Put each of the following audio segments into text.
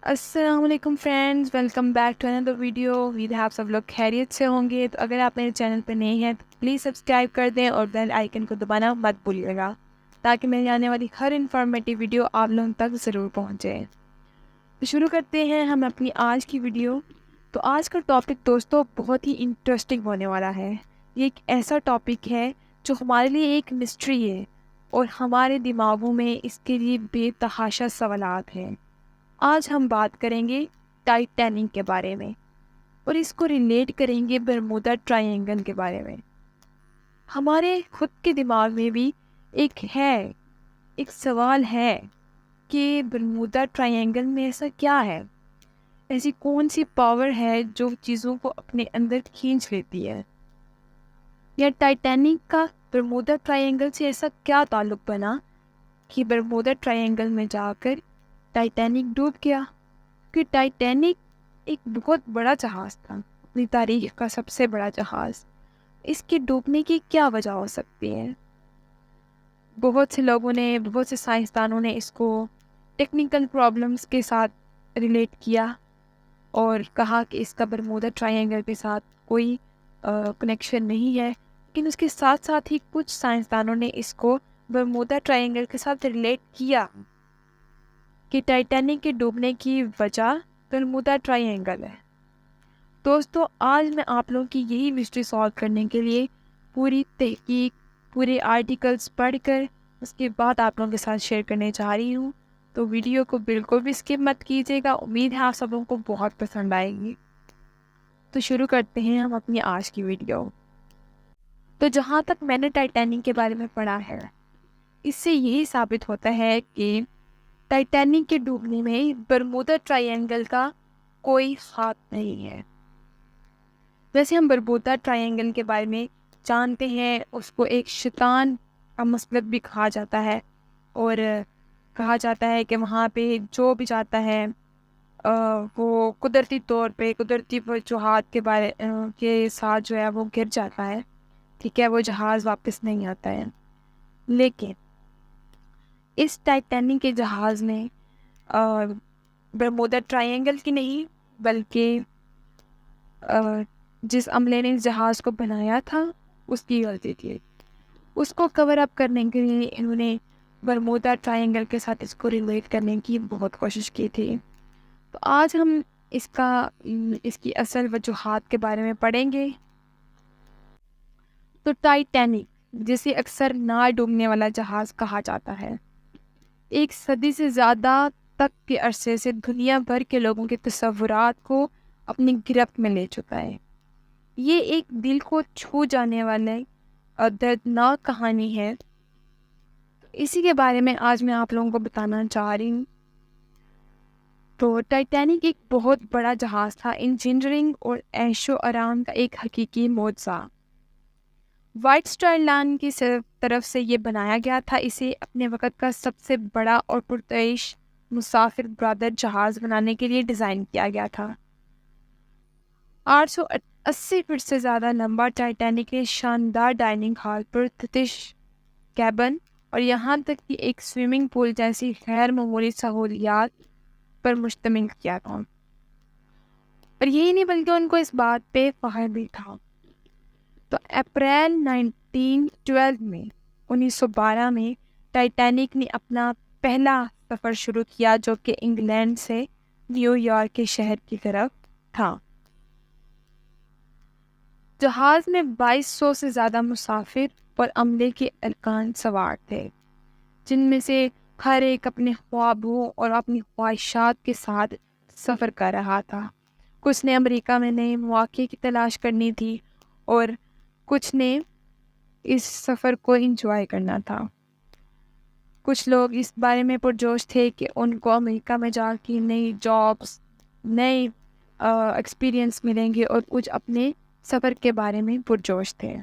السلام علیکم friends, welcome back to another video. امید ہے آپ سب لوگ خیریت سے ہوں گے. تو اگر آپ میرے چینل پہ نئے ہیں تو پلیز سبسکرائب کر دیں اور بیل آئیکن کو دبانا مت بھولیے گا تاکہ میری آنے والی ہر انفارمیٹیو ویڈیو آپ لوگوں تک ضرور پہنچے. تو شروع کرتے ہیں ہم اپنی آج کی ویڈیو. تو آج کا ٹاپک دوستوں بہت ہی انٹرسٹنگ ہونے والا ہے. یہ ایک ایسا ٹاپک ہے جو ہمارے لیے ایک مسٹری ہے اور ہمارے دماغوں میں اس کے لیے بے تحاشا سوالات ہیں. آج ہم بات کریں گے ٹائٹینک کے بارے میں اور اس کو ریلیٹ کریں گے برمودا ٹرائینگل کے بارے میں. ہمارے خود کے دماغ میں بھی ایک سوال ہے کہ برمودا ٹرائینگل میں ایسا کیا ہے، ایسی کون سی پاور ہے جو چیزوں کو اپنے اندر کھینچ لیتی ہے، یا ٹائٹینک کا برمودا ٹرائینگل سے ایسا کیا تعلق بنا کہ برمودا ٹرائینگل میں جا کر ٹائٹینک ڈوب گیا. کہ ٹائٹینک ایک بہت بڑا جہاز تھا، اپنی تاریخ کا سب سے بڑا جہاز. اس کے ڈوبنے کی کیا وجہ ہو سکتی ہے؟ بہت سے سائنسدانوں نے اس کو ٹیکنیکل پرابلمس کے ساتھ ریلیٹ کیا اور کہا کہ اس کا برمودا ٹرائینگل کے ساتھ کوئی کنیکشن نہیں ہے. لیکن اس کے ساتھ ساتھ ہی کچھ سائنسدانوں نے اس کو برمودا ٹرائینگل کے ساتھ ریلیٹ کیا کہ ٹائٹینک کے ڈوبنے کی وجہ برمودا ٹرائینگل ہے. دوستو، آج میں آپ لوگوں کی یہی مسٹری سالو کرنے کے لیے پوری تحقیق، پورے آرٹیکلز پڑھ کر اس کے بعد آپ لوگوں کے ساتھ شیئر کرنے چاہ رہی ہوں. تو ویڈیو کو بالکل بھی اسکپ مت کیجیے گا. امید ہے آپ سب لوگوں کو بہت پسند آئے گی. تو شروع کرتے ہیں ہم اپنی آج کی ویڈیو. تو جہاں تک میں نے ٹائٹینک کے بارے میں پڑھا ہے، اس سے یہی ثابت ہوتا ہے کہ ٹائٹینک کے ڈوبنے میں برمودا ٹرائینگل کا کوئی ہاتھ نہیں ہے. ویسے ہم برمودا ٹرائینگل کے بارے میں جانتے ہیں، اس کو ایک شیطان کا مسلک بھی کہا جاتا ہے اور کہا جاتا ہے کہ وہاں پہ جو بھی جاتا ہے وہ قدرتی طور پہ قدرتی وجوہات کے ساتھ جو ہے وہ گر جاتا ہے. ٹھیک ہے، وہ جہاز واپس نہیں آتا ہے. لیکن اس ٹائٹینک کے جہاز نے برمودا ٹرائینگل کی نہیں، بلکہ جس عملے نے اس جہاز کو بنایا تھا اس کی غلطی تھی. اس کو کور اپ کرنے کے لیے انہوں نے برمودا ٹرائینگل کے ساتھ اس کو ریلیٹ کرنے کی بہت کوشش کی تھی. تو آج ہم اس کی اصل وجوہات کے بارے میں پڑھیں گے. تو ٹائٹینک، جسے اکثر نہ ڈوبنے والا جہاز کہا جاتا ہے، 1 صدی سے زیادہ تک کے عرصے سے دنیا بھر کے لوگوں کے تصورات کو اپنی گرفت میں لے چکا ہے. یہ ایک دل کو چھو جانے والے اور دردناک کہانی ہے. اسی کے بارے میں آج میں آپ لوگوں کو بتانا چاہ رہی ہوں. تو ٹائٹینک ایک بہت بڑا جہاز تھا، انجینئرنگ اور عیش و آرام کا ایک حقیقی معجزہ. وائٹ اسٹار لائن کی طرف سے یہ بنایا گیا تھا. اسے اپنے وقت کا سب سے بڑا اور پرتعیش مسافر بردار جہاز بنانے کے لیے ڈیزائن کیا گیا تھا. 880 فٹ سے زیادہ لمبا ٹائٹینک نے شاندار ڈائننگ ہال، پرتعیش کیبن اور یہاں تک کہ ایک سوئمنگ پول جیسی غیر معمولی سہولیات پر مشتمل کیا تھا. اور یہی نہیں بلکہ ان کو اس بات پہ فخر بھی تھا. تو اپریل 1912 میں ٹائٹینک نے اپنا پہلا سفر شروع کیا، جو کہ انگلینڈ سے نیو یارک کے شہر کی طرف تھا. جہاز میں 2200 سے زیادہ مسافر اور عملے کے ارکان سوار تھے، جن میں سے ہر ایک اپنے خوابوں اور اپنی خواہشات کے ساتھ سفر کر رہا تھا. کچھ نے امریکہ میں نئے مواقع کی تلاش کرنی تھی اور کچھ نے اس سفر کو انجوائے کرنا تھا. کچھ لوگ اس بارے میں پرجوش تھے کہ ان کو امریکہ میں جا کے نئی جابس، نئے ایکسپیرینس ملیں گے، اور کچھ اپنے سفر کے بارے میں پرجوش تھے.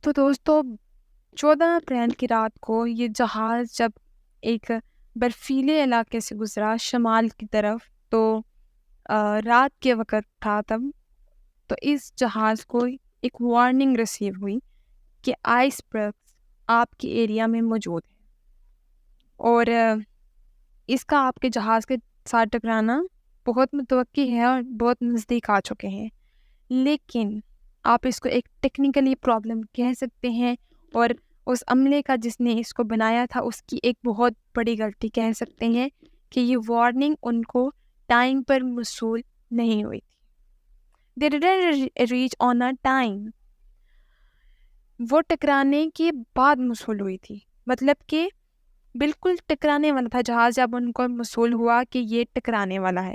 تو دوستو، 14 اپریل کی رات کو یہ جہاز جب ایک برفیلے علاقے سے گزرا شمال کی طرف، تو رات کے وقت تھا تب، تو اس جہاز کو ایک وارننگ ریسیو ہوئی کہ آئس برگس آپ کے ایریا میں موجود ہیں. اور اس کا آپ کے جہاز کے ساتھ ٹکرانا بہت متوقع ہے اور بہت نزدیک آ چکے ہیں، لیکن آپ اس کو ایک ٹیکنیکلی پرابلم کہہ سکتے ہیں، اور اس عملے کا جس نے اس کو بنایا تھا اس کی ایک بہت بڑی غلطی کہہ سکتے ہیں کہ یہ وارننگ ان کو ٹائم پر موصول نہیں ہوئی تھی. They didn't reach on a time. وہ ٹکرانے کے بعد موصول ہوئی تھی، مطلب کہ بالکل ٹکرانے والا تھا جہاز جب ان کو موصول ہوا کہ یہ ٹکرانے والا ہے،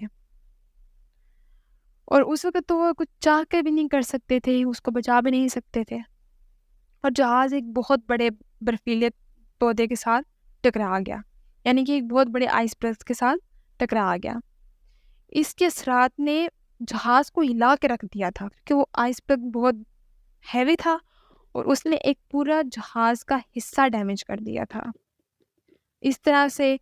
اور اس وقت تو وہ کچھ چاہ کے بھی نہیں کر سکتے تھے، اس کو بچا بھی نہیں سکتے تھے، اور جہاز ایک بہت بڑے برفیلے تودے کے ساتھ ٹکرا گیا، یعنی کہ ایک بہت بڑے آئس برگ کے ساتھ ٹکرا گیا. اس کے اثرات نے جہاز کو ہلا کے رکھ دیا تھا کیونکہ وہ آئس برگ بہت ہیوی تھا، اور اس نے ایک پورا جہاز کا حصہ ڈیمیج کر دیا تھا. اس طرح سے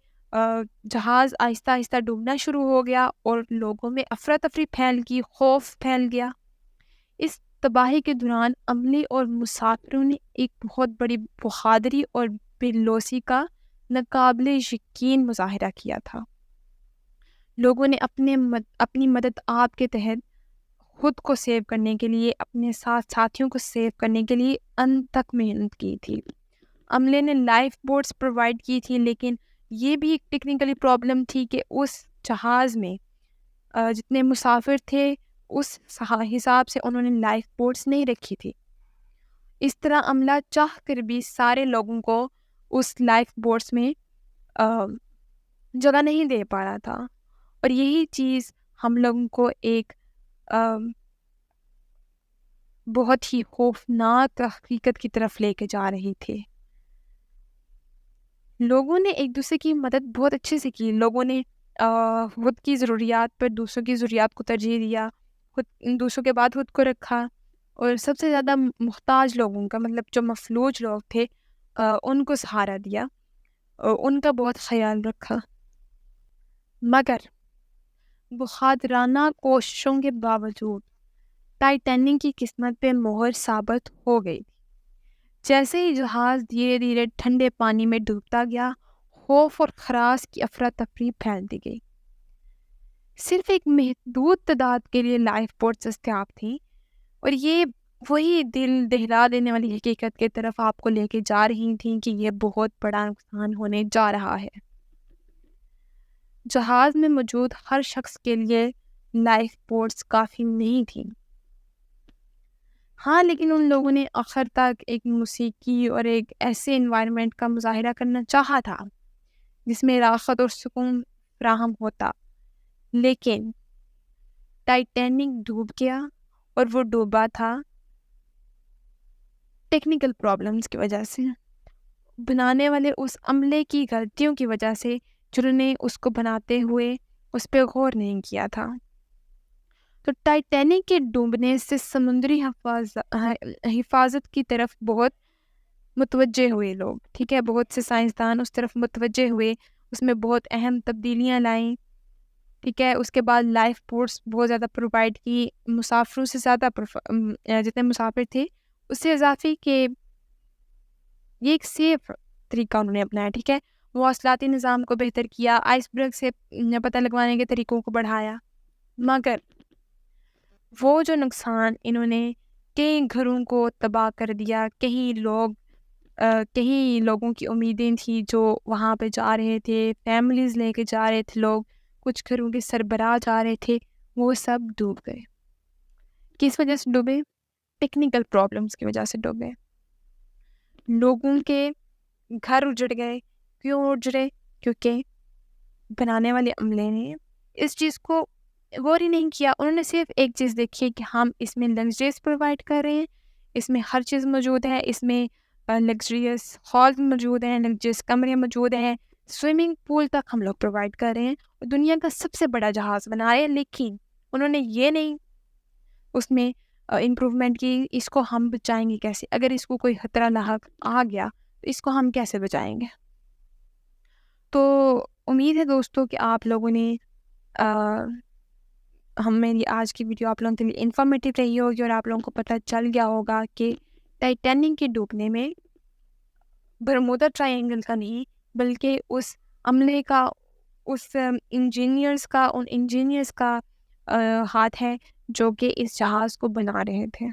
جہاز آہستہ آہستہ ڈوبنا شروع ہو گیا اور لوگوں میں افراتفری پھیل گئی، خوف پھیل گیا. اس تباہی کے دوران عملے اور مسافروں نے ایک بہت بڑی بہادری اور بے لوثی کا ناقابل یقین مظاہرہ کیا تھا. لوگوں نے اپنی مدد آپ کے تحت خود کو سیو کرنے کے لیے، اپنے ساتھ ساتھیوں کو سیو کرنے کے لیے انت تک محنت کی تھی. عملے نے لائف بوٹس پرووائڈ کی تھی، لیکن یہ بھی ایک ٹیکنیکلی پرابلم تھی کہ اس جہاز میں جتنے مسافر تھے اس حساب سے انہوں نے لائف بوٹس نہیں رکھی تھی. اس طرح عملہ چاہ کر بھی سارے لوگوں کو اس لائف بوٹس میں جگہ نہیں دے پا رہا تھا، اور یہی چیز ہم لوگوں کو ایک بہت ہی خوفناک حقیقت کی طرف لے کے جا رہی تھی. لوگوں نے ایک دوسرے کی مدد بہت اچھے سے کی. لوگوں نے خود کی ضروریات پر دوسروں کی ضروریات کو ترجیح دیا، دوسروں کے بعد خود کو رکھا، اور سب سے زیادہ محتاج لوگوں کا، مطلب جو مفلوج لوگ تھے، ان کو سہارا دیا، ان کا بہت خیال رکھا. مگر بہادرانہ کوششوں کے باوجود ٹائٹینک کی قسمت پہ مہر ثابت ہو گئی. جیسے ہی جہاز دھیرے دھیرے ٹھنڈے پانی میں ڈوبتا گیا، خوف اور خراش کی افراتفری پھیلتی گئی. صرف ایک محدود تعداد کے لیے لائف بوٹس دستیاب تھیں، اور یہ وہی دل دہلا دینے والی حقیقت کی طرف آپ کو لے کے جا رہی تھیں کہ یہ بہت بڑا نقصان ہونے جا رہا ہے. جہاز میں موجود ہر شخص کے لیے لائف بوٹس کافی نہیں تھیں. ہاں، لیکن ان لوگوں نے آخر تک ایک موسیقی اور ایک ایسے انوائرمنٹ کا مظاہرہ کرنا چاہا تھا جس میں راحت اور سکون فراہم ہوتا. لیکن ٹائٹینک ڈوب گیا، اور وہ ڈوبا تھا ٹیکنیکل پرابلمز کی وجہ سے، بنانے والے اس عملے کی غلطیوں کی وجہ سے جنہوں نے اس کو بناتے ہوئے اس پہ غور نہیں کیا تھا. تو ٹائٹینک کے ڈوبنے سے سمندری حفاظت کی طرف بہت متوجہ ہوئے لوگ، ٹھیک ہے، بہت سے سائنسدان اس طرف متوجہ ہوئے، اس میں بہت اہم تبدیلیاں لائیں، ٹھیک ہے. اس کے بعد لائف بوٹس بہت زیادہ پرووائڈ کی، مسافروں سے زیادہ جتنے مسافر تھے اس سے اضافی، کہ یہ ایک سیف طریقہ انہوں نے اپنایا، ٹھیک ہے. مواصلاتی نظام کو بہتر کیا، آئس برگ سے پتہ لگوانے کے طریقوں کو بڑھایا. مگر وہ جو نقصان انہوں نے کئی گھروں کو تباہ کر دیا، کئی لوگوں کی امیدیں تھیں جو وہاں پہ جا رہے تھے، فیملیز لے کے جا رہے تھے لوگ، کچھ گھروں کے سربراہ جا رہے تھے، وہ سب ڈوب گئے. کس وجہ سے ڈوبے؟ ٹیکنیکل پرابلمس کی وجہ سے ڈوبے. لوگوں کے گھر اجڑ گئے. کیوں اجڑے؟ کیونکہ بنانے والے عملے نے اس چیز کو غور ہی نہیں کیا. انہوں نے صرف ایک چیز دیکھی کہ ہم اس میں لگژریس پرووائڈ کر رہے ہیں، اس میں ہر چیز موجود ہے، اس میں لگژریس ہال موجود ہیں، لگژریس کمرے موجود ہیں، سوئمنگ پول تک ہم لوگ پرووائڈ کر رہے ہیں، دنیا کا سب سے بڑا جہاز بنا رہے ہیں. لیکن انہوں نے یہ نہیں اس میں امپروومنٹ کی، اس کو ہم بچائیں گے کیسے؟ اگر اس کو کوئی خطرہ لاحق آ گیا تو اس کو ہم کیسے بچائیں گے؟ تو امید ہے دوستوں کہ آپ لوگوں نے میری آج کی ویڈیو آپ لوگوں کے لیے انفارمیٹیو رہی ہوگی، اور آپ لوگوں کو پتہ چل گیا ہوگا کہ ٹائٹینک کے ڈوبنے میں برمودا ٹرائنگل کا نہیں بلکہ اس عملے کا اس ان انجینئرس کا ہاتھ ہے جو کہ اس جہاز کو بنا رہے تھے.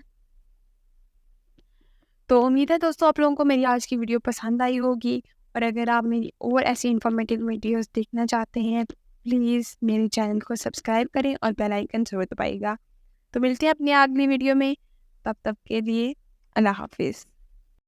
تو امید ہے دوستوں آپ لوگوں کو میری آج کی ویڈیو پسند آئی ہوگی، اور اگر آپ میری اور ایسی انفارمیٹیو ویڈیوز دیکھنا چاہتے ہیں پلیز میرے چینل کو سبسکرائب کریں اور بیل آئیکن ضرور دبائیے گا. تو ملتے ہیں اپنی اگلی ویڈیو میں، تب تک کے لیے اللہ حافظ.